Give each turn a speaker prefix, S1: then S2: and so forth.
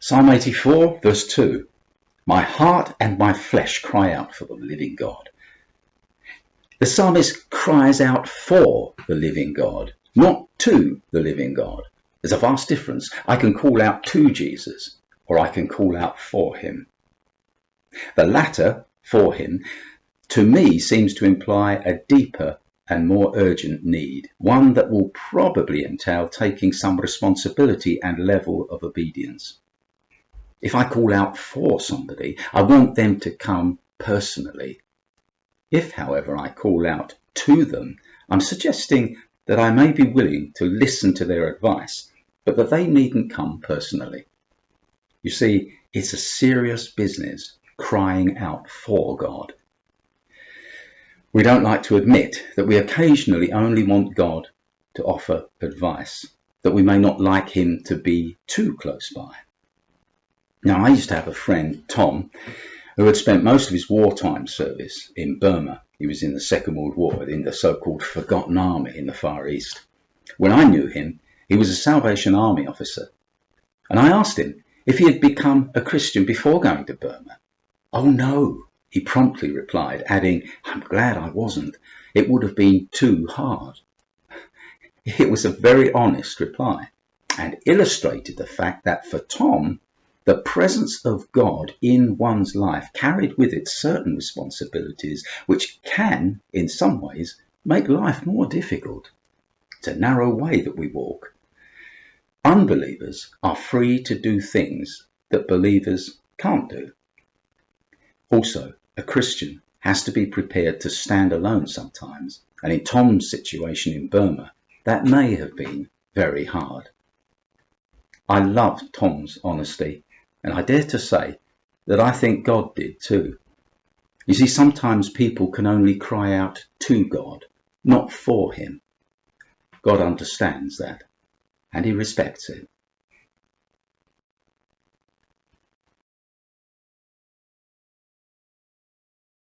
S1: Psalm 84, verse 2. My heart and my flesh cry out for the living God. The psalmist cries out for the living God, not to the living God. There's a vast difference. I can call out to Jesus, or I can call out for him. The latter, for him, to me seems to imply a deeper and more urgent need, one that will probably entail taking some responsibility and level of obedience. If I call out for somebody, I want them to come personally. If, however, I call out to them, I'm suggesting that I may be willing to listen to their advice, but that they needn't come personally. You see, it's a serious business crying out for God. We don't like to admit that we occasionally only want God to offer advice, that we may not like him to be too close by. Now, I used to have a friend, Tom, who had spent most of his wartime service in Burma. He was in the Second World War, in the so-called Forgotten Army in the Far East. When I knew him, he was a Salvation Army officer. And I asked him if he had become a Christian before going to Burma. Oh no, he promptly replied, adding, I'm glad I wasn't. It would have been too hard. It was a very honest reply and illustrated the fact that for Tom, the presence of God in one's life carried with it certain responsibilities which can, in some ways, make life more difficult. It's a narrow way that we walk. Unbelievers are free to do things that believers can't do. Also, a Christian has to be prepared to stand alone sometimes, and in Tom's situation in Burma, that may have been very hard. I loved Tom's honesty, and I dare to say that I think God did too. You see, sometimes people can only cry out to God, not for him. God understands that, and he respects it.